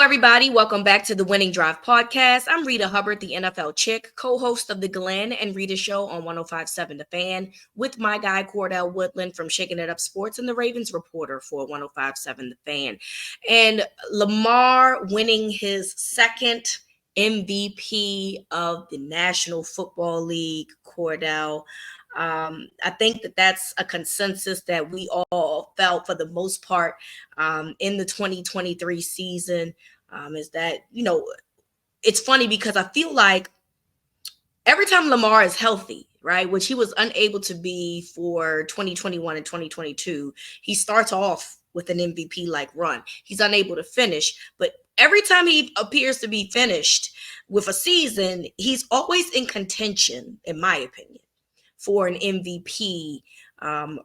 everybody. Welcome back to the Winning Drive podcast. I'm Reeta Hubbard, the NFL chick, co-host of the Glenn and Reeta Show on 105.7 The Fan, with my guy Cordell Woodland from Shaking It Up Sports and the Ravens reporter for 105.7 The Fan. And Lamar winning his second MVP of the National Football League, Cordell. I think that that's a consensus that we all felt for the most part in the 2023 season. Is that, it's funny because I feel like every time Lamar is healthy, right, which he was unable to be for 2021 and 2022, he starts off with an MVP like run. He's unable to finish, but every time he appears to be finished with a season, he's always in contention, in my opinion, for an MVP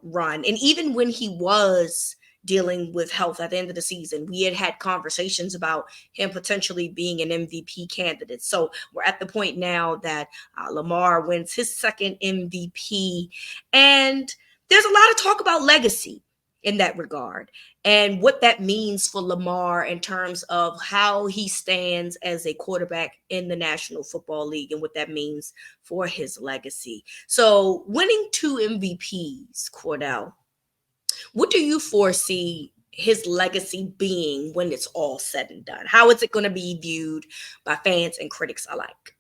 run. And even when he was dealing with health at the end of the season, we had conversations about him potentially being an MVP candidate. So we're at the point now that Lamar wins his second MVP. And there's a lot of talk about legacy in that regard and what that means for Lamar in terms of how he stands as a quarterback in the National Football League and what that means for his legacy. So winning 2 MVPs, Cordell, what do you foresee his legacy being when it's all said and done? How is it going to be viewed by fans and critics alike?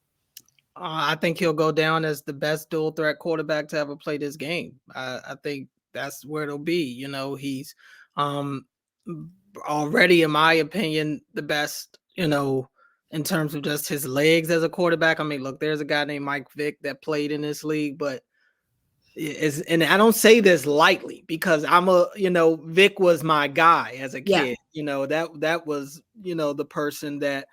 I think he'll go down as the best dual threat quarterback to ever play this game. I think that's where it'll be. He's already, in my opinion, the best, in terms of just his legs as a quarterback. I mean, look, there's a guy named Mike Vick that played in this league, but and I don't say this lightly because Vick was my guy as a kid. Yeah. That was, the person that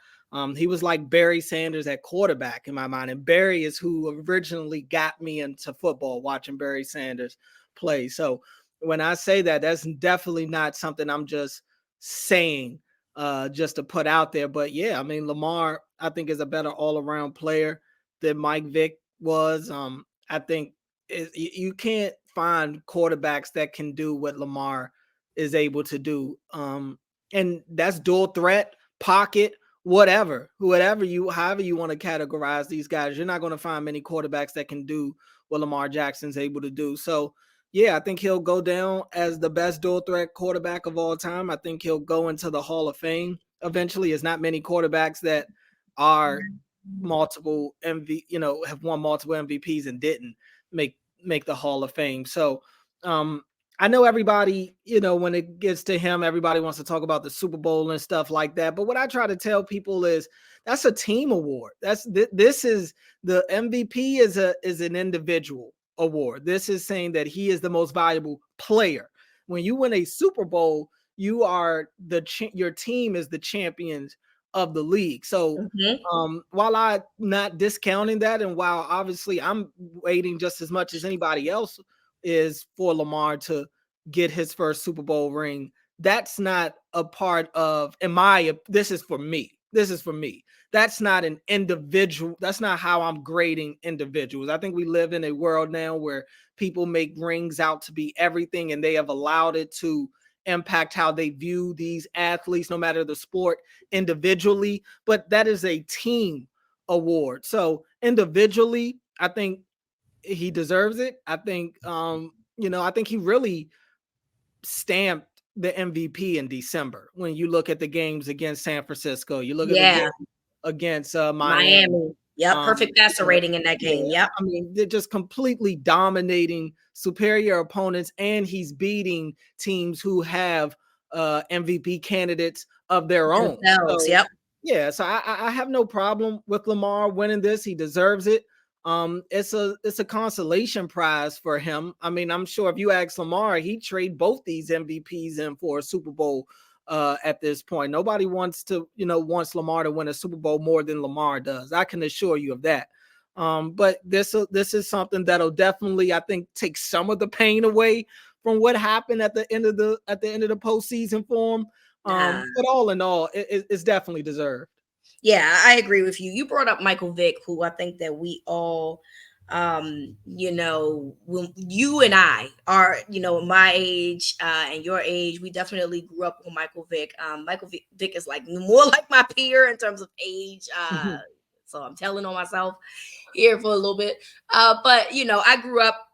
he was like Barry Sanders at quarterback in my mind. And Barry is who originally got me into football, watching Barry Sanders play. So when I say that, that's definitely not something I'm just saying just to put out there. But yeah, I mean, Lamar, I think, is a better all-around player than Mike Vick was. I think you can't find quarterbacks that can do what Lamar is able to do. And that's dual threat, pocket, however you want to categorize these guys. You're not going to find many quarterbacks that can do what Lamar Jackson's able to do. So yeah, I think he'll go down as the best dual threat quarterback of all time. I think he'll go into the Hall of Fame eventually. There's not many quarterbacks that are multiple have won multiple MVPs and didn't make the Hall of Fame. So I know everybody, when it gets to him, everybody wants to talk about the Super Bowl and stuff like that. But what I try to tell people is that's a team award. This is the MVP is an individual award. This is saying that he is the most valuable player. When you win a Super Bowl, you are your team is the champions of the league. So while I'm not discounting that, and while obviously I'm waiting just as much as anybody else is for Lamar to get his first Super Bowl ring, that's not a part of, this is for me. That's not an individual. That's not how I'm grading individuals. I think we live in a world now where people make rings out to be everything, and they have allowed it to impact how they view these athletes, no matter the sport, individually. But that is a team award. So individually, I think he deserves it. I think, I think he really stamped the MVP in December. When you look at the games against San Francisco, you look at the game against Miami. Yep, perfect passer rating in that game. Yep. I mean, they're just completely dominating superior opponents, and he's beating teams who have MVP candidates of their own. So, yep. Yeah, so I have no problem with Lamar winning this. He deserves it. It's a consolation prize for him. I mean, I'm sure if you ask Lamar, he'd trade both these MVPs in for a Super Bowl at this point. Nobody wants Lamar to win a Super Bowl more than Lamar does. I can assure you of that. But this is something that'll definitely, I think, take some of the pain away from what happened at the end of the postseason for him. But all in all, it's definitely deserved. Yeah, I agree with you. You brought up Michael Vick, who I think that we all When you and I are, my age and your age, we definitely grew up with Michael Vick. Vick is like more like my peer in terms of age. So I'm telling on myself here for a little bit. But I grew up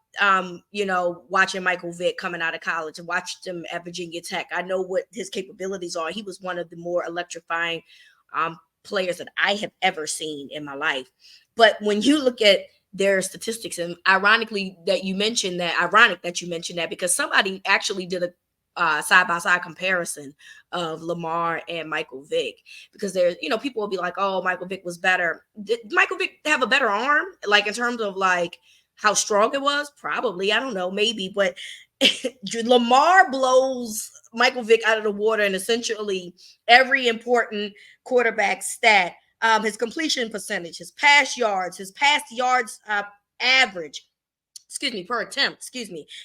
watching Michael Vick coming out of college and watched him at Virginia Tech. I know what his capabilities are. He was one of the more electrifying players that I have ever seen in my life. But when you look at their statistics, and ironic that you mentioned that, because somebody actually did a side by side comparison of Lamar and Michael Vick, because there's people will be like, oh, Michael Vick was better. Did Michael Vick have a better arm, like in terms of like how strong it was? Probably, I don't know, maybe, but Lamar blows Michael Vick out of the water in essentially every important quarterback stat. His completion percentage, his pass yards average, per attempt,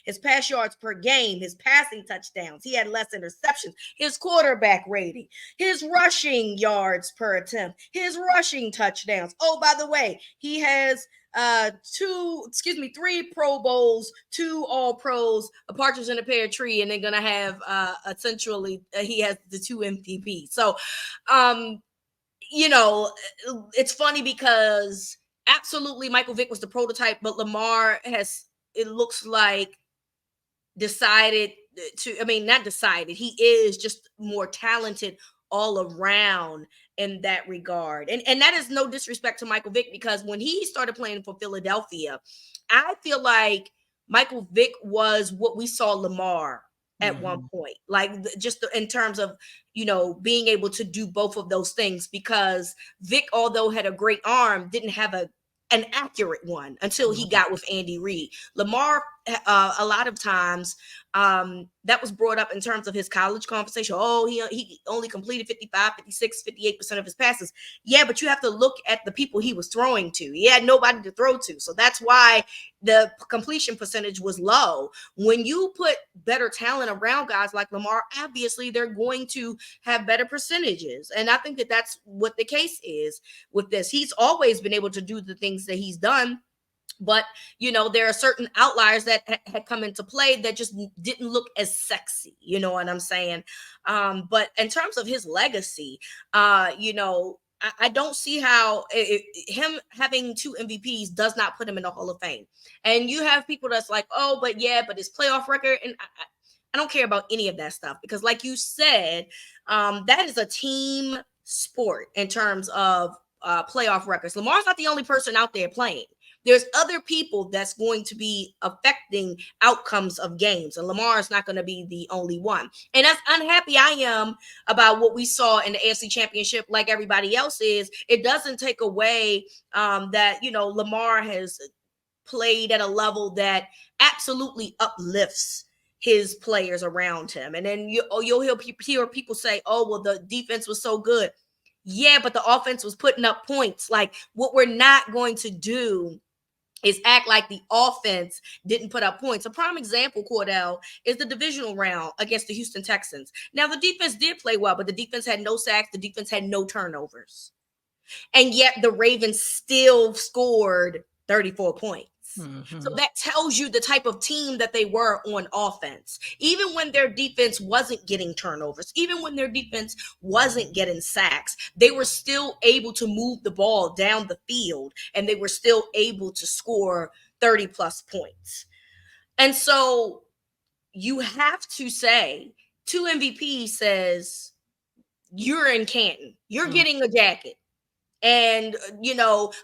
his pass yards per game, his passing touchdowns. He had less interceptions, his quarterback rating, his rushing yards per attempt, his rushing touchdowns. Oh, by the way, he has three Pro Bowls, two All Pros, a partridge in a pear tree, and they're gonna have essentially he has the two MVP. So it's funny because absolutely Michael Vick was the prototype, but Lamar has, it looks like, decided not decided, he is just more talented all around in that regard. And that is no disrespect to Michael Vick, because when he started playing for Philadelphia, I feel like Michael Vick was what we saw Lamar at one point, like just in terms of being able to do both of those things, because Vick, although had a great arm, didn't have an accurate one until he got with Andy Reid. Lamar, a lot of times, that was brought up in terms of his college conversation. Oh, he only completed 55, 56, 58% of his passes. Yeah, but you have to look at the people he was throwing to. He had nobody to throw to. So that's why the completion percentage was low. When you put better talent around guys like Lamar, obviously they're going to have better percentages. And I think that that's what the case is with this. He's always been able to do the things that he's done, but there are certain outliers that had come into play that just didn't look as sexy, you know what I'm saying? But in terms of his legacy, I don't see how him having two MVPs does not put him in the Hall of Fame. And you have people that's like, oh, but his playoff record, and I don't care about any of that stuff, because like you said, that is a team sport in terms of playoff records. Lamar's not the only person out there playing. There's other people that's going to be affecting outcomes of games, and Lamar is not going to be the only one. And as unhappy I am about what we saw in the AFC Championship, like everybody else is, it doesn't take away that Lamar has played at a level that absolutely uplifts his players around him. And then you'll hear people say, oh, well, the defense was so good. Yeah, but the offense was putting up points. Like, what we're not going to do is act like the offense didn't put up points. A prime example, Cordell, is the divisional round against the Houston Texans. Now, the defense did play well, but the defense had no sacks. The defense had no turnovers. And yet the Ravens still scored 34 points. So that tells you the type of team that they were on offense. Even when their defense wasn't getting turnovers, even when their defense wasn't getting sacks, they were still able to move the ball down the field, and they were still able to score 30 plus points. And so you have to say, two MVP says, you're in Canton, you're getting a jacket. And,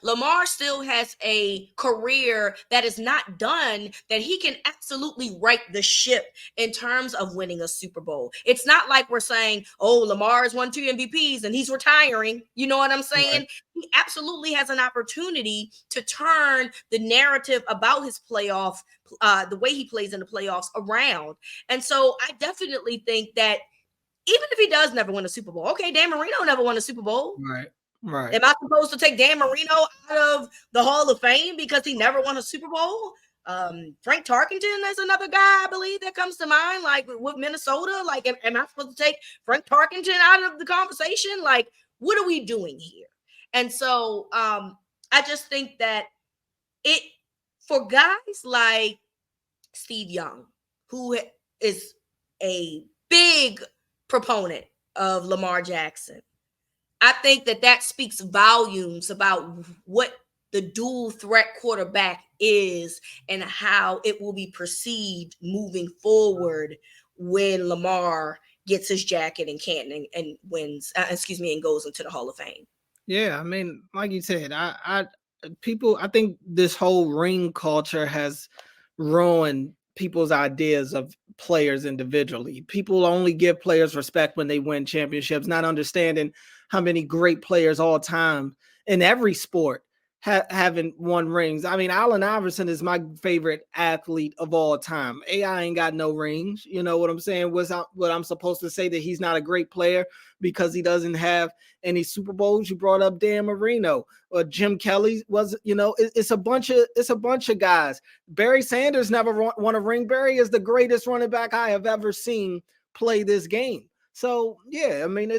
Lamar still has a career that is not done, that he can absolutely right the ship in terms of winning a Super Bowl. It's not like we're saying, oh, Lamar has won 2 MVPs and he's retiring. You know what I'm saying? Right. He absolutely has an opportunity to turn the narrative about his playoff, the way he plays in the playoffs, around. And so I definitely think that even if he does never win a Super Bowl, okay, Dan Marino never won a Super Bowl. Right. Am I supposed to take Dan Marino out of the Hall of Fame because he never won a Super Bowl? Frank Tarkenton is another guy, I believe, that comes to mind, like with Minnesota. Like, am I supposed to take Frank Tarkenton out of the conversation? Like, what are we doing here? And so I just think that for guys like Steve Young, who is a big proponent of Lamar Jackson, I think that speaks volumes about what the dual threat quarterback is and how it will be perceived moving forward when Lamar gets his jacket in Canton and wins, and goes into the Hall of Fame. Yeah, I mean, like you said, I think this whole ring culture has ruined people's ideas of players individually. People only give players respect when they win championships, not understanding how many great players all time in every sport haven't won rings. I mean, Allen Iverson is my favorite athlete of all time. AI ain't got no rings. You know what I'm saying? What I'm supposed to say that he's not a great player because he doesn't have any Super Bowls? You brought up Dan Marino or Jim Kelly was, it's a bunch of guys. Barry Sanders never won a ring. Barry is the greatest running back I have ever seen play this game. So yeah, I mean,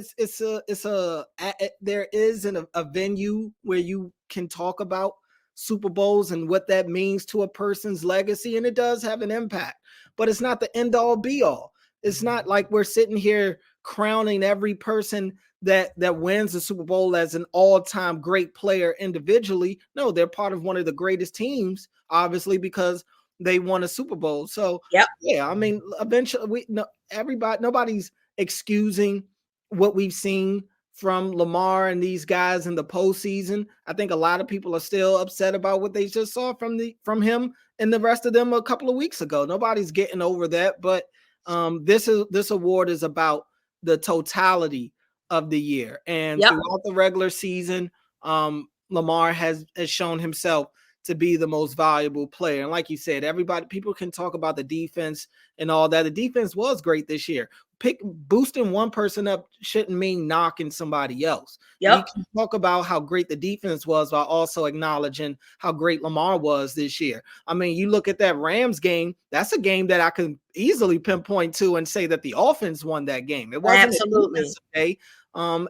there is a venue where you can talk about Super Bowls and what that means to a person's legacy, and it does have an impact, but it's not the end all be all. It's not like we're sitting here crowning every person that wins the Super Bowl as an all-time great player individually. No, they're part of one of the greatest teams, obviously, because they won a Super Bowl. So yep. Yeah, I mean, eventually nobody's excusing what we've seen from Lamar and these guys in the postseason. I think a lot of people are still upset about what they just saw from him and the rest of them a couple of weeks ago. Nobody's getting over that, but this award is about the totality of the year, and throughout the regular season, Lamar has shown himself to be the most valuable player. And like you said, people can talk about the defense and all that. The defense was great this year. Boosting one person up shouldn't mean knocking somebody else. Yep. We can talk about how great the defense was while also acknowledging how great Lamar was this year. I mean, you look at that Rams game, that's a game that I can easily pinpoint to and say that the offense won that game. It wasn't absolutely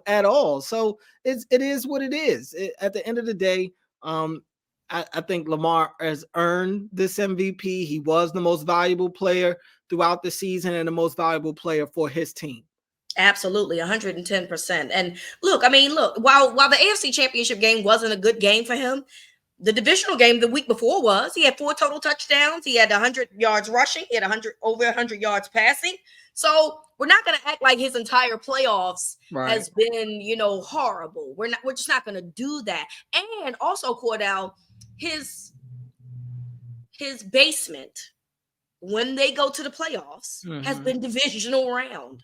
at all. So it is what it is. At the end of the day, I think Lamar has earned this MVP. He was the most valuable player throughout the season and the most valuable player for his team. Absolutely, 110%. And look, while the AFC Championship game wasn't a good game for him, the divisional game the week before was. He had 4 total touchdowns. He had 100 yards rushing. He had over 100 yards passing. So we're not going to act like his entire playoffs has been, horrible. We're just not going to do that. And also, Cordell, his basement when they go to the playoffs has been divisional round.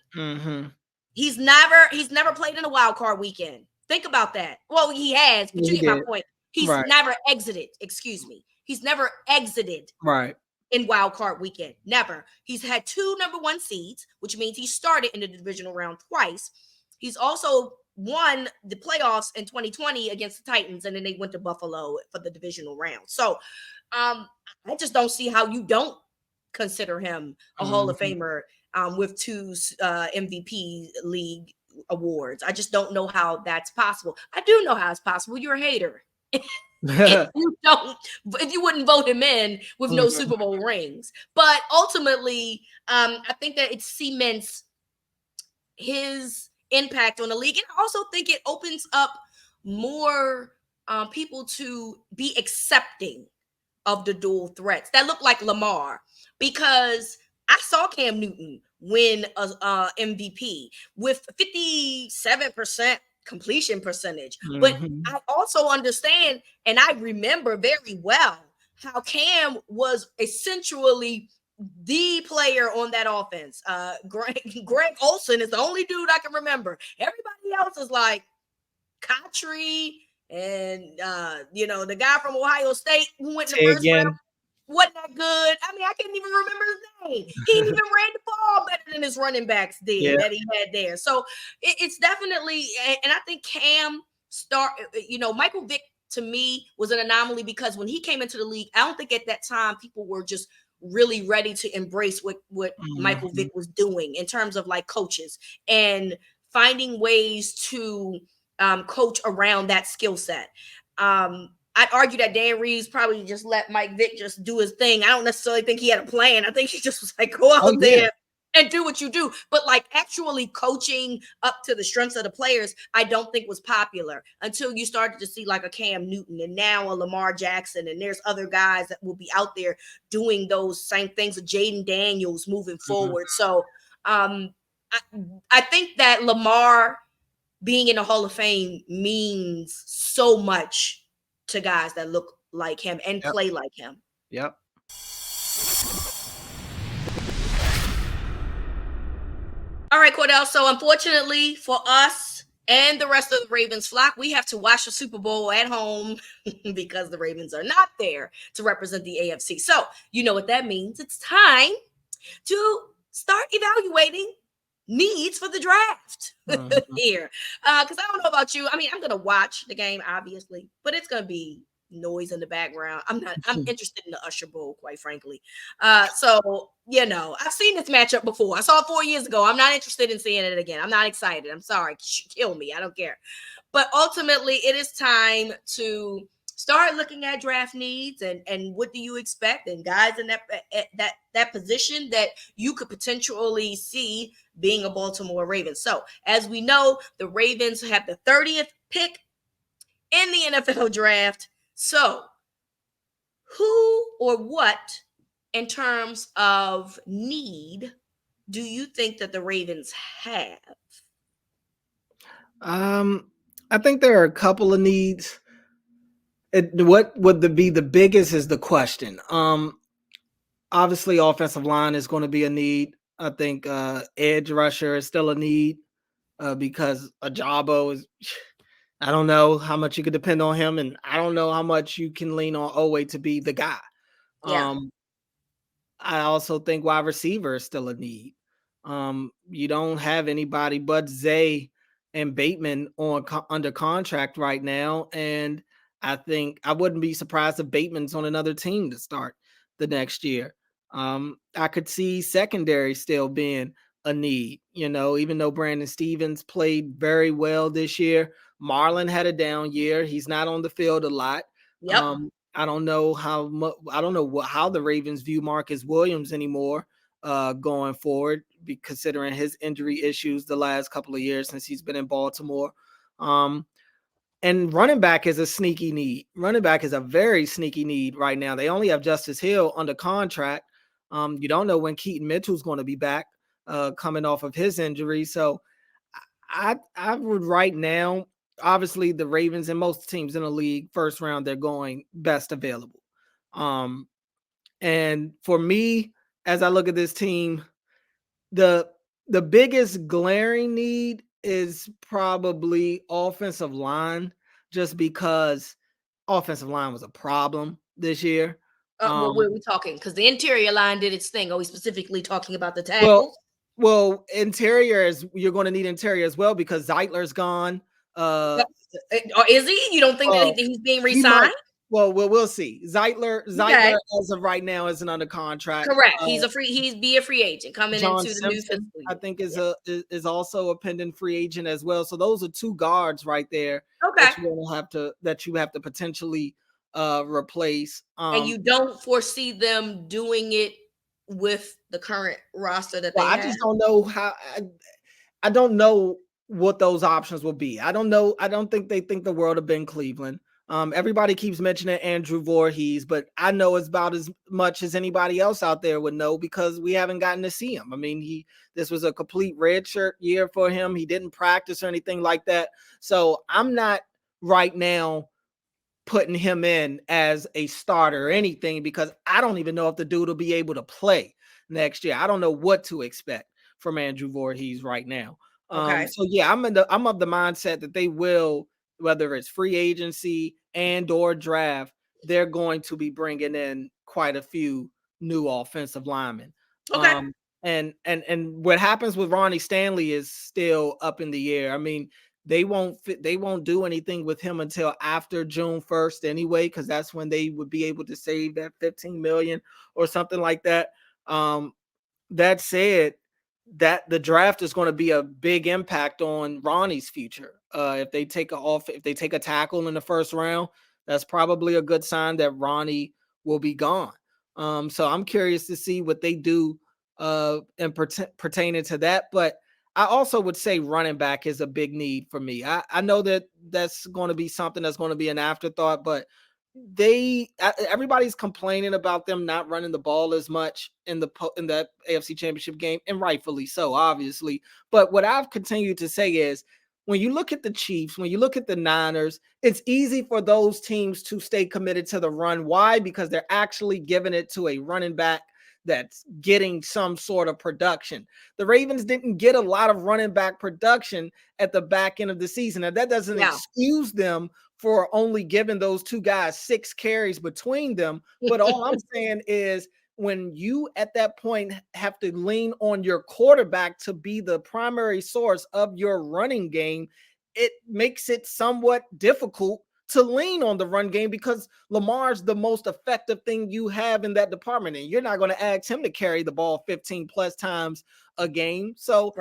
He's never played in a wild card weekend. Think about that. Well, he has, but you get my point. He's never exited. Excuse me. He's never exited in wild card weekend. Never. He's had 2 number 1 seeds, which means he started in the divisional round twice. He's also won the playoffs in 2020 against the Titans, and then they went to Buffalo for the divisional round. So I just don't see how you don't consider him a Hall of Famer with 2 MVP league awards. I just don't know how that's possible. I do know how it's possible. You're a hater. if you wouldn't vote him in with no Super Bowl rings. But ultimately, I think that it cements his impact on the league. And I also think it opens up more people to be accepting of the dual threats that look like Lamar, because I saw Cam Newton win a MVP with 57% completion percentage. But I also understand, and I remember very well how Cam was essentially the player on that offense. Greg Olsen is the only dude I can remember. Everybody else is like Kotry and the guy from Ohio State who went in the first round wasn't that good. I mean, I can't even remember his name. He even ran the ball better than his running backs did that he had there. So it's definitely, and I think Cam Michael Vick to me was an anomaly, because when he came into the league, I don't think at that time people were just really ready to embrace what Michael Vick was doing in terms of like coaches and finding ways to coach around that skill set. I'd argue that Dan Reeves probably just let Mike Vick just do his thing. I don't necessarily think he had a plan. I think he just was like, go Oh out yeah. there and do what you do. But like actually coaching up to the strengths of the players, I don't think was popular until you started to see like a Cam Newton and now a Lamar Jackson. And there's other guys that will be out there doing those same things, Jaden Daniels moving Mhm. forward. So I, I think that Lamar being in the Hall of Fame means so much to guys that look like him and Yep. play like him. Yep. All right, Cordell. So unfortunately for us and the rest of the Ravens flock, we have to watch the Super Bowl at home because the Ravens are not there to represent the AFC. So you know what that means. It's time to start evaluating needs for the draft Mhm. here. Because I don't know about you. I mean, I'm gonna watch the game, obviously, but it's gonna be noise in the background. I'm interested in the Usher Bowl, quite frankly. So you know, I've seen this matchup before. I saw it 4 years ago. I'm not interested in seeing it again. I'm not excited. I'm sorry. Kill me. I don't care. But ultimately, it is time to start looking at draft needs and what do you expect and guys in that position that you could potentially see being a Baltimore Ravens. So as we know, the Ravens have the 30th pick in the NFL draft. So who or what in terms of need do you think that the Ravens have? I think there are a couple of needs. What would be the biggest is the question. Obviously, offensive line is going to be a need. I think edge rusher is still a need because Ajabo is. I don't know how much you could depend on him, and I don't know how much you can lean on Owe to be the guy. Yeah. I also think wide receiver is still a need. You don't have anybody but Zay and Bateman on under contract right now, and I think I wouldn't be surprised if Bateman's on another team to start the next year. I could see secondary still being a need. You know, even though Brandon Stevens played very well this year, Marlon had a down year. He's not on the field a lot. Yep. I don't know how much. I don't know how the Ravens view Marcus Williams anymore going forward, considering his injury issues the last couple of years since he's been in Baltimore. Um, and running back is a sneaky need. Running back is a very sneaky need right now. They only have Justice Hill under contract. You don't know when Keaton Mitchell's going to be back, coming off of his injury. So I would right now, obviously the Ravens and most teams in the league, first round, they're going best available. Um, and for me, as I look at this team, the the biggest glaring need is probably offensive line, just because offensive line was a problem this year. What were Um, we talking? Because the interior line did its thing. Are we specifically talking about the well, tackles? well, interior is you're going to need interior as well because Zeitler's gone. Uh, Or is he? You don't think that well, he's being he might. re-signed? Well, we'll see. Okay, Zeitler, as of right now, isn't under contract. correct. He's be a free agent coming John into the new Simpson, fiscal I year. think, is Yeah. also a pending free agent as well. So those are two guards right there Okay, that you have to potentially replace. and you don't foresee them doing it with the current roster that Well, they I have? just don't know how. I don't know what those options will be. I don't know. I don't think they think the world of Ben Cleveland. Everybody keeps mentioning Andrew Voorhees, but I know it's about as much as anybody else out there would know because we haven't gotten to see him. I mean, this was a complete redshirt year for him. He didn't practice or anything like that. So I'm not right now putting him in as a starter or anything because I don't even know if the dude will be able to play next year. I don't know what to expect from Andrew Voorhees right now. Okay, So yeah, I'm of the mindset that they will, whether it's free agency and or draft, they're going to be bringing in quite a few new offensive linemen. okay, And what happens with Ronnie Stanley is still up in the air. I mean, they won't do anything with him until after June 1st anyway, because that's when they would be able to save that 15 million or something like that. That said, that the draft is going to be a big impact on Ronnie's future. If they take a tackle in the first round, That's probably a good sign that Ronnie will be gone. So I'm curious to see what they do and pertaining to that. But I also would say running back is a big need for me. I know that that's going to be something that's going to be an afterthought, but everybody's complaining about them not running the ball as much in that AFC Championship game, and rightfully so, obviously. But what I've continued to say is, when you look at the Chiefs, when you look at the Niners, it's easy for those teams to stay committed to the run. Why? Because they're actually giving it to a running back that's getting some sort of production. The Ravens didn't get a lot of running back production at the back end of the season. Now, that doesn't excuse them for only giving those two guys 6 carries between them. But all I'm saying is, when you at that point have to lean on your quarterback to be the primary source of your running game, it makes it somewhat difficult to lean on the run game, because Lamar's the most effective thing you have in that department, and you're not going to ask him to carry the ball 15 plus times a game. So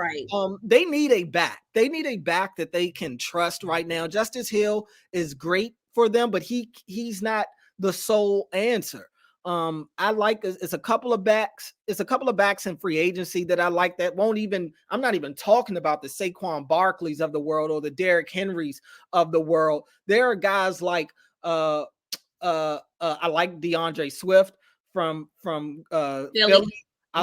they need a back. They need a back that they can trust right now. Justice Hill is great for them, but he's not the sole answer. I like it's a couple of backs. It's a couple of backs in free agency that I like that won't even, I'm not even talking about the Saquon Barkleys of the world or the Derrick Henrys of the world. There are guys like I like DeAndre Swift from Philly. I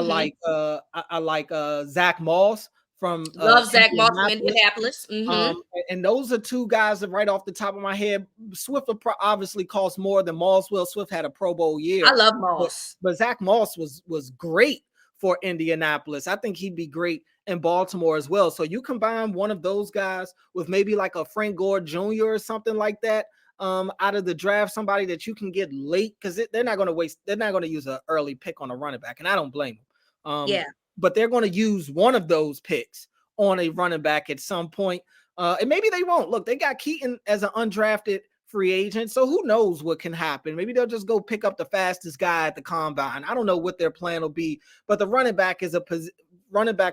like Zach Moss from Love Zach Moss from Indianapolis. Indianapolis. And those are two guys that right off the top of my head. Swift will obviously cost more than Moss will. Swift had a Pro Bowl year. I love Moss. But Zach Moss was great for Indianapolis. I think he'd be great in Baltimore as well. So you combine one of those guys with maybe like a Frank Gore Jr. or something like that, out of the draft, somebody that you can get late, because they're not going to use an early pick on a running back, and I don't blame them. But they're going to use one of those picks on a running back at some point. And maybe they won't. Look, they got Keaton as an undrafted free agent, so who knows what can happen. Maybe they'll just go pick up the fastest guy at the combine. I don't know what their plan will be, but the running back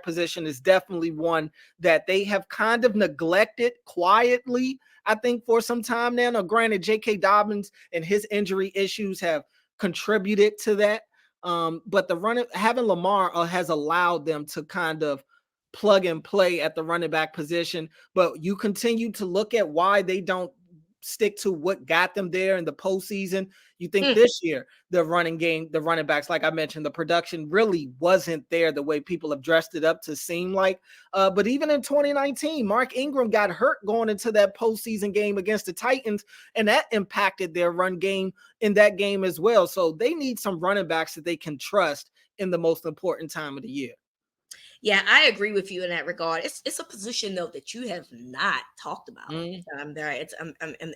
position is definitely one that they have kind of neglected quietly, I think, for some time now. Now, granted, J.K. Dobbins and his injury issues have contributed to that. But having Lamar has allowed them to kind of plug and play at the running back position. But you continue to look at why they don't stick to what got them there in the postseason. You think this year, the running game, the running backs, like I mentioned, the production really wasn't there the way people have dressed it up to seem like. But even in 2019, Mark Ingram got hurt going into that postseason game against the Titans, and that impacted their run game in that game as well. So they need some running backs that they can trust in the most important time of the year. Yeah, I agree with you in that regard. It's a position though that you have not talked about. I'm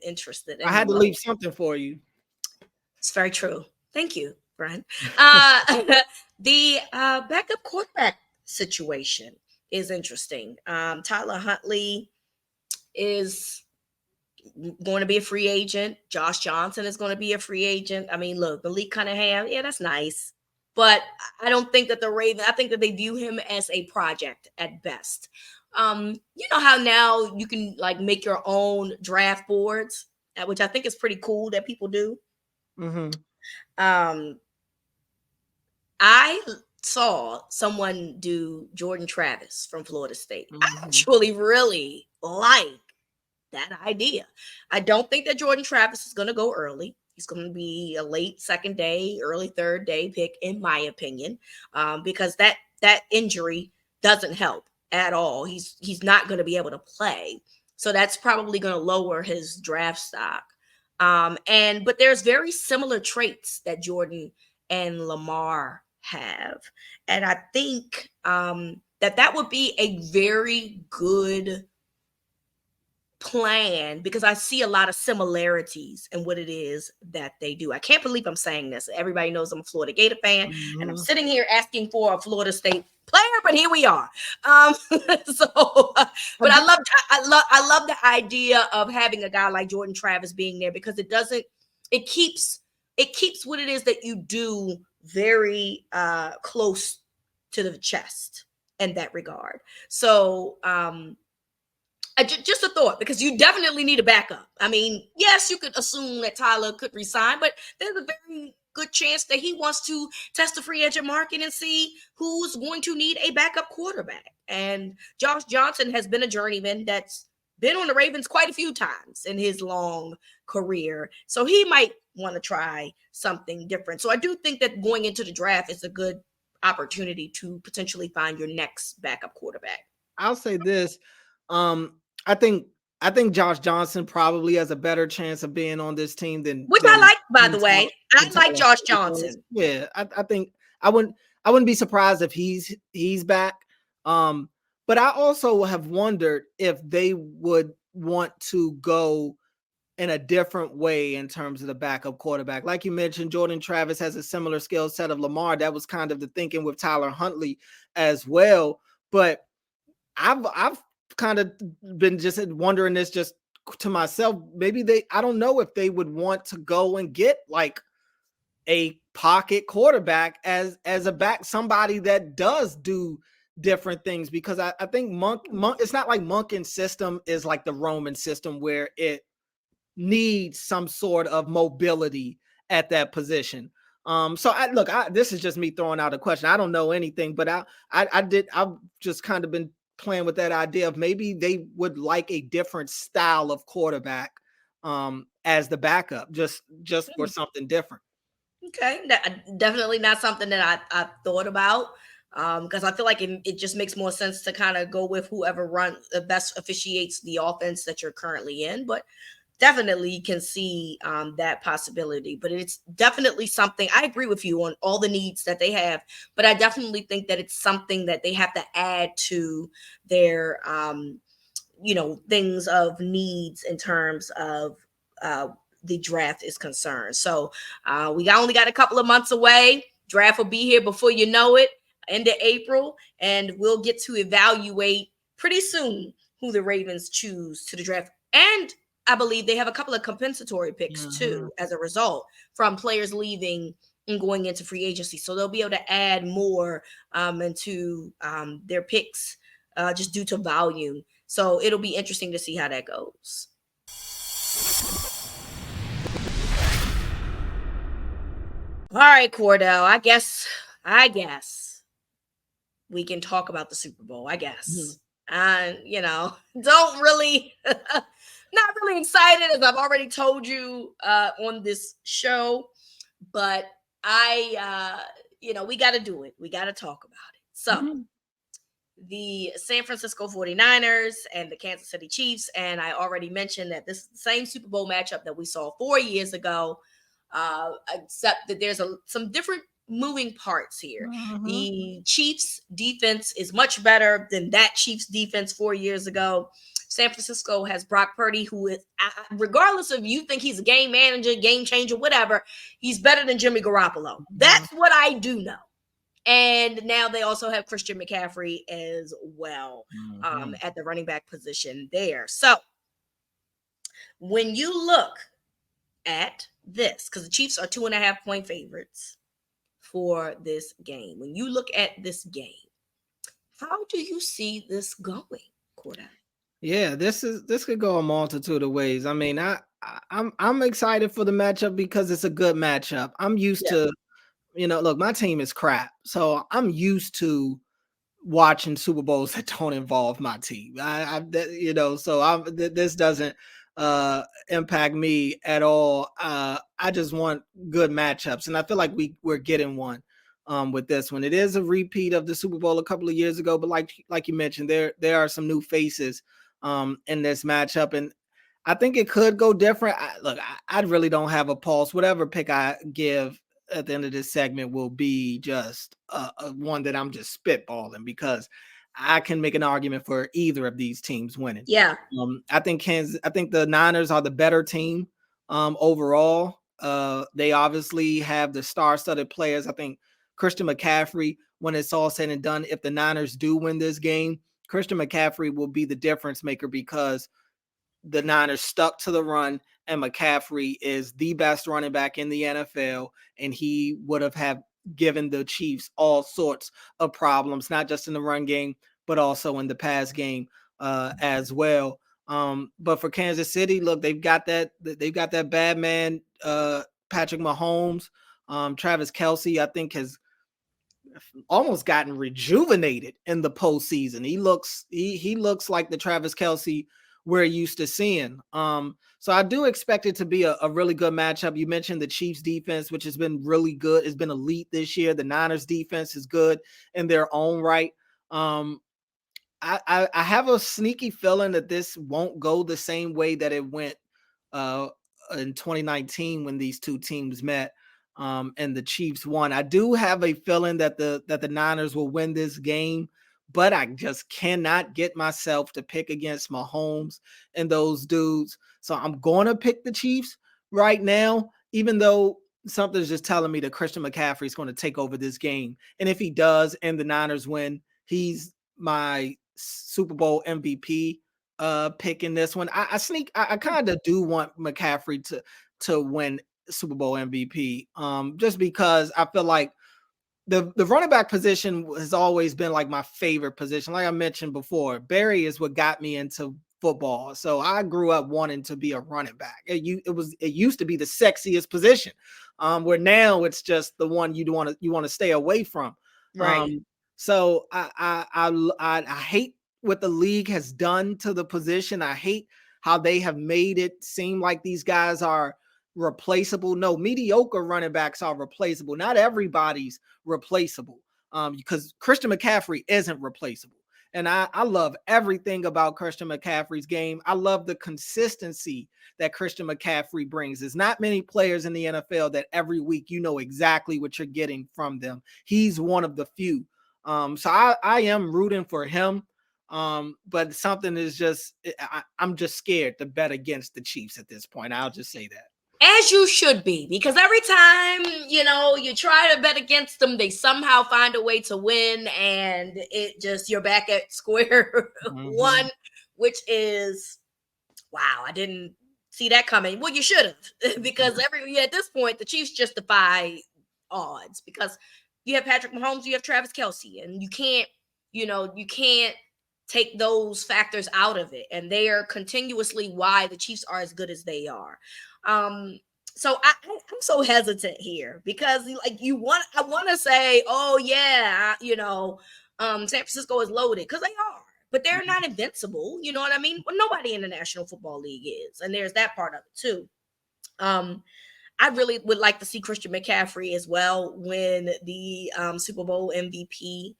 interested. I had to leave something for you. It's very true. Thank you, Brian. The backup quarterback situation is interesting. Tyler Huntley is going to be a free agent. Josh Johnson is going to be a free agent. I mean, look, Malik Cunningham, yeah, that's nice. But I don't think that I think that they view him as a project at best. You know how now you can like make your own draft boards, which I think is pretty cool that people do. I saw someone do Jordan Travis from Florida State. I actually really like that idea. I don't think that Jordan Travis is going to go early. He's going to be a late second day, early third day pick, in my opinion, because that injury doesn't help at all. He's not going to be able to play, so that's probably going to lower his draft stock. But there's very similar traits that Jordan and Lamar have, and I think that would be a very good plan, because I see a lot of similarities in what it is that they do. I can't believe I'm saying this. Everybody knows I'm a Florida Gator fan, and I'm sitting here asking for a Florida State player, but here we are. But I love the idea of having a guy like Jordan Travis being there, because it keeps what it is that you do very close to the chest in that regard. So Just a thought, because you definitely need a backup. I mean, yes, you could assume that Tyler could resign, but there's a very good chance that he wants to test the free agent market and see who's going to need a backup quarterback. And Josh Johnson has been a journeyman that's been on the Ravens quite a few times in his long career. So he might want to try something different. So I do think that going into the draft is a good opportunity to potentially find your next backup quarterback. I'll say this. I think Josh Johnson probably has a better chance of being on this team Which I like, by the way. I like Tyler Josh Huntley. Johnson. Yeah, I think I wouldn't be surprised if he's back. But I also have wondered if they would want to go in a different way in terms of the backup quarterback. Like you mentioned, Jordan Travis has a similar skill set of Lamar. That was kind of the thinking with Tyler Huntley as well. But I've kind of been just wondering this just to myself. Maybe I don't know if they would want to go and get like a pocket quarterback as a back, somebody that does do different things, because I think Monk, it's not like Monken's system is like the Roman system where it needs some sort of mobility at that position. So this is just me throwing out a question. I don't know anything, but I've just kind of been playing with that idea of maybe they would like a different style of quarterback as the backup, just for something different. Okay, definitely not something that I thought about, because I feel like it just makes more sense to kind of go with whoever best officiates the offense that you're currently in. But definitely can see that possibility. But it's definitely something, I agree with you on all the needs that they have, but I definitely think that it's something that they have to add to their things of needs in terms of the draft is concerned. So we only got a couple of months away. Draft will be here before you know it, end of April, and we'll get to evaluate pretty soon who the Ravens choose to the draft. And I believe they have a couple of compensatory picks too, as a result from players leaving and going into free agency. So they'll be able to add more into their picks just due to volume. So it'll be interesting to see how that goes. All right, Cordell, I guess we can talk about the Super Bowl, I guess. And, don't really not really excited, as I've already told you on this show, but we got to do it. We got to talk about it. So the San Francisco 49ers and the Kansas City Chiefs, and I already mentioned that this is the same Super Bowl matchup that we saw 4 years ago, except that there's some different moving parts here. The Chiefs defense is much better than that Chiefs defense 4 years ago. San Francisco has Brock Purdy, who is, regardless of you think he's a game manager, game changer, whatever, he's better than Jimmy Garoppolo. That's what I do know. And now they also have Christian McCaffrey as well at the running back position there. So when you look at this, because the Chiefs are 2.5-point favorites for this game. When you look at this game, how do you see this going, Cordell? Yeah, this could go a multitude of ways. I mean, I'm excited for the matchup because it's a good matchup. I'm used to, look, my team is crap, so I'm used to watching Super Bowls that don't involve my team. This doesn't impact me at all. I just want good matchups, and I feel like we're getting one with this one. It is a repeat of the Super Bowl a couple of years ago, but like you mentioned, there are some new faces in this matchup, and I think it could go different. I really don't have a pulse. Whatever pick I give at the end of this segment will be just one that I'm just spitballing, because I can make an argument for either of these teams winning. Yeah. I think the Niners are the better team overall. They obviously have the star-studded players. I think Christian McCaffrey, when it's all said and done, if the Niners do win this game, Christian McCaffrey will be the difference maker, because the Niners stuck to the run, and McCaffrey is the best running back in the NFL, and he would have given the Chiefs all sorts of problems, not just in the run game, but also in the pass game as well. But for Kansas City, look, they've got that bad man, Patrick Mahomes. Travis Kelce, I think, has almost gotten rejuvenated in the postseason. He looks like the Travis Kelce we're used to seeing. So I do expect it to be a really good matchup. You mentioned the Chiefs defense, which has been really good. It's been elite this year. The Niners defense is good in their own right. I have a sneaky feeling that this won't go the same way that it went in 2019 when these two teams met, and the Chiefs won. I do have a feeling that the Niners will win this game, but I just cannot get myself to pick against Mahomes and those dudes. So I'm going to pick the Chiefs right now, even though something's just telling me that Christian McCaffrey is going to take over this game. And if he does and the Niners win, he's my Super Bowl MVP pick in this one. I kind of do want McCaffrey to win Super Bowl MVP, just because I feel like the running back position has always been like my favorite position. Like I mentioned before, Barry is what got me into football. So I grew up wanting to be a running back. It used to be the sexiest position, where now it's just the one you want to stay away from. Right. So I hate what the league has done to the position. I hate how they have made it seem like these guys are replaceable. No, mediocre running backs are replaceable. Not everybody's replaceable, because Christian McCaffrey isn't replaceable. And I love everything about Christian McCaffrey's game. I love the consistency that Christian McCaffrey brings. There's not many players in the NFL that every week you know exactly what you're getting from them. He's one of the few. So I am rooting for him. But something is just, I'm just scared to bet against the Chiefs at this point. I'll just say that. As you should be, because every time, you try to bet against them, they somehow find a way to win, and you're back at square one, which is, wow, I didn't see that coming. Well, you should have, because at this point, the Chiefs justify odds, because you have Patrick Mahomes, you have Travis Kelce, and you can't take those factors out of it, and they are continuously why the Chiefs are as good as they are. So I'm so hesitant here, because I want to say, oh yeah, San Francisco is loaded, because they are, but they're not invincible. You know what I mean? Well, nobody in the National Football League is, and there's that part of it too. I really would like to see Christian McCaffrey as well win the Super Bowl MVP.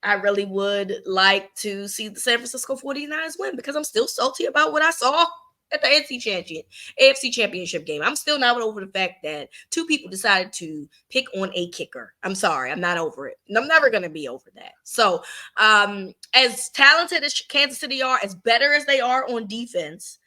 I really would like to see the San Francisco 49ers win, because I'm still salty about what I saw at the AFC Championship game. I'm still not over the fact that two people decided to pick on a kicker. I'm sorry. I'm not over it. And I'm never going to be over that. So as talented as Kansas City are, as better as they are on defense,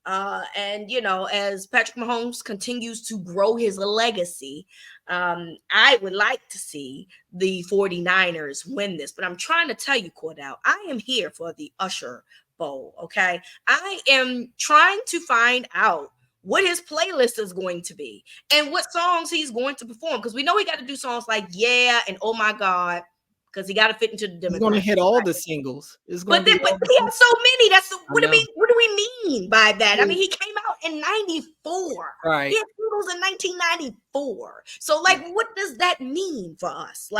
and as Patrick Mahomes continues to grow his legacy, I would like to see the 49ers win this. But I'm trying to tell you, Cordell, I am here for the Usher Bowl, okay? I am trying to find out what his playlist is going to be and what songs he's going to perform, because we know he got to do songs like "Yeah" and "Oh My God," because he got to fit into the demographic. He's going to hit all the singles. But he has so many. What do we mean by that? I mean, he came out in 94. Right. He had singles in 1994. So, what does that mean for us?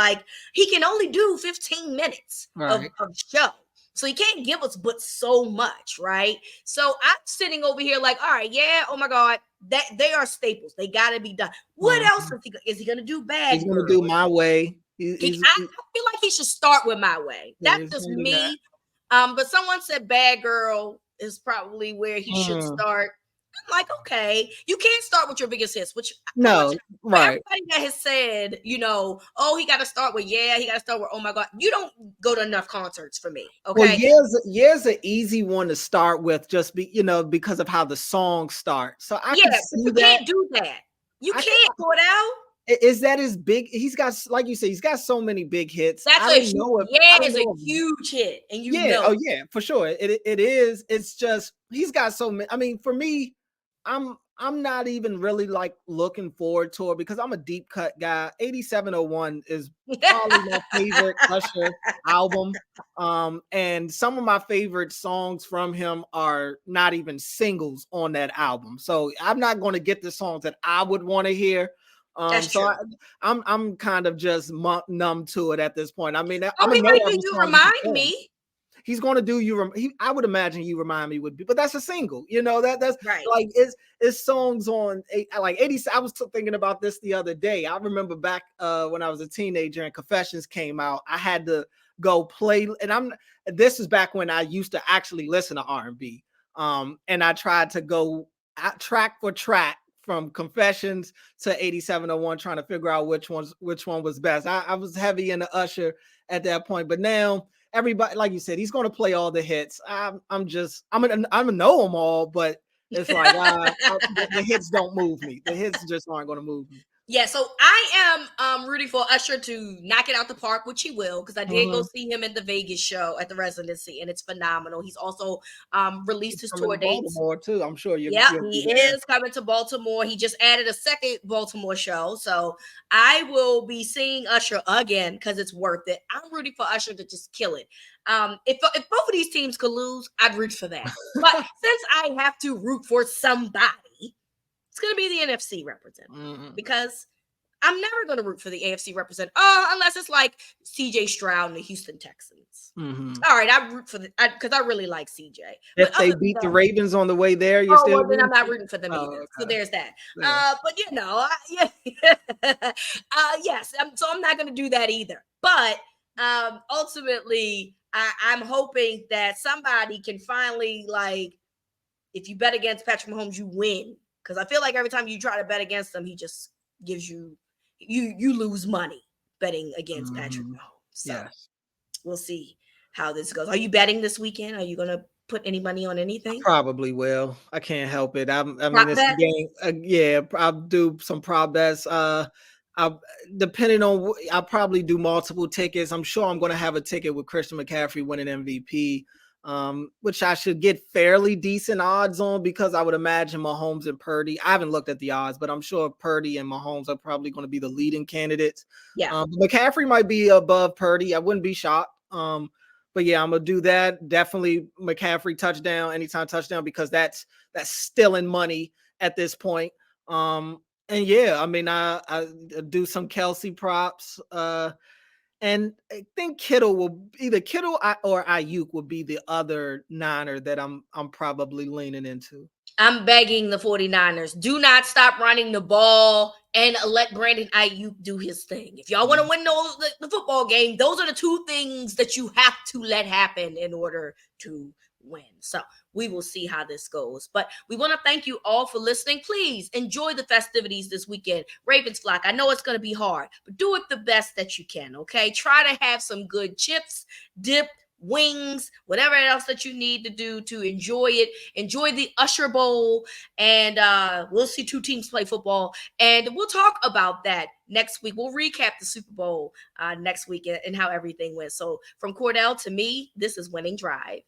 He can only do 15 minutes of show. So he can't give us but so much, right? So I'm sitting over here all right, yeah, oh my God, that they are staples. They got to be done. What else is he going to do? Bad He's going to do My Way. I feel like he should start with My Way. That's just me. But someone said Bad Girl is probably where he should start. I'm like, okay, you can't start with your biggest hits, which right. Everybody that has said, oh, he got to start with he got to start with Oh My God. You don't go to enough concerts for me. Okay. Well, year's an easy one to start with, just because of how the songs start. So I can see but you can't do that. You can't go it out. Is that his big? He's got, like you say, he's got so many big hits. That's a huge hit, and oh yeah, for sure. It is. It's just he's got so many. I mean, for me, I'm I'm not even really like looking forward to it because I'm a deep cut guy. 8701 is probably my favorite Usher album. And some of my favorite songs from him are not even singles on that album. So I'm not going to get the songs that I would want to hear. That's So true. I'm kind of just numb to it at this point. I mean, I'm Oh, gonna he know might do every You song he Remind performs. Me. He's going to do I would imagine You Remind Me would be, but that's a single. That's Right. like it's songs on like 80. I was thinking about this the other day. I remember back when I was a teenager and Confessions came out. I had to go play, and this is back when I used to actually listen to R&B. And I tried to go track for track from Confessions to 8701, trying to figure out which one was best. I was heavy into Usher at that point, but now everybody, like you said, he's going to play all the hits. I'm gonna know them all, but it's like the hits don't move me. The hits just aren't going to move me. Yeah, so I am rooting for Usher to knock it out the park, which he will, because I did go see him at the Vegas show at the residency, and it's phenomenal. He's also released He's his coming tour to dates. Baltimore too. I'm sure Yep, you'll he be there. is coming to Baltimore. He just added a second Baltimore show. So I will be seeing Usher again because it's worth it. I'm rooting for Usher to just kill it. If both of these teams could lose, I'd root for that. But since I have to root for somebody, it's going to be the NFC representative because I'm never going to root for the AFC representative unless it's like CJ Stroud and the Houston Texans. All right, I root for because I really like CJ. If But they other than beat the that, Ravens on the way there, you're still well, then I'm rooting not for rooting for them them? either. Oh, So okay. there's that. Yeah. But yes. So I'm not going to do that either. But ultimately, I'm hoping that somebody can finally, like, if you bet against Patrick Mahomes, you win. Because I feel like every time you try to bet against him, he just gives you lose money betting against Patrick Mahomes. So Yes. we'll see how this goes. Are you betting this weekend? Are you going to put any money on anything? Probably will. I can't help it. I Prop mean, it's a bet? game. Yeah, I'll do some prop bets. I depending on, I'll probably do multiple tickets. I'm sure I'm going to have a ticket with Christian McCaffrey winning MVP, which I should get fairly decent odds on because I would imagine Mahomes and Purdy. I haven't looked at the odds, but I'm sure Purdy and Mahomes are probably going to be the leading candidates. Yeah. McCaffrey might be above Purdy. I wouldn't be shocked. But yeah, I'm gonna do that. Definitely McCaffrey touchdown, anytime touchdown, because that's stealing money at this point. And yeah, I mean, I do some Kelsey props. And I think Kittle will either or Ayuk will be the other Niner that I'm probably leaning into. I'm begging the 49ers, do not stop running the ball and let Brandon Ayuk do his thing. If y'all want to win the football game, those are the two things that you have to let happen in order to win. So we will see how this goes. But we want to thank you all for listening. Please enjoy the festivities this weekend. Ravens flock, I know it's going to be hard, but do it the best that you can, okay? Try to have some good chips, dip, wings, whatever else that you need to do to enjoy it. Enjoy the Usher Bowl, and we'll see two teams play football, and we'll talk about that next week. We'll recap the Super Bowl next week and how everything went. So from Cordell to me, this is Winning Drive.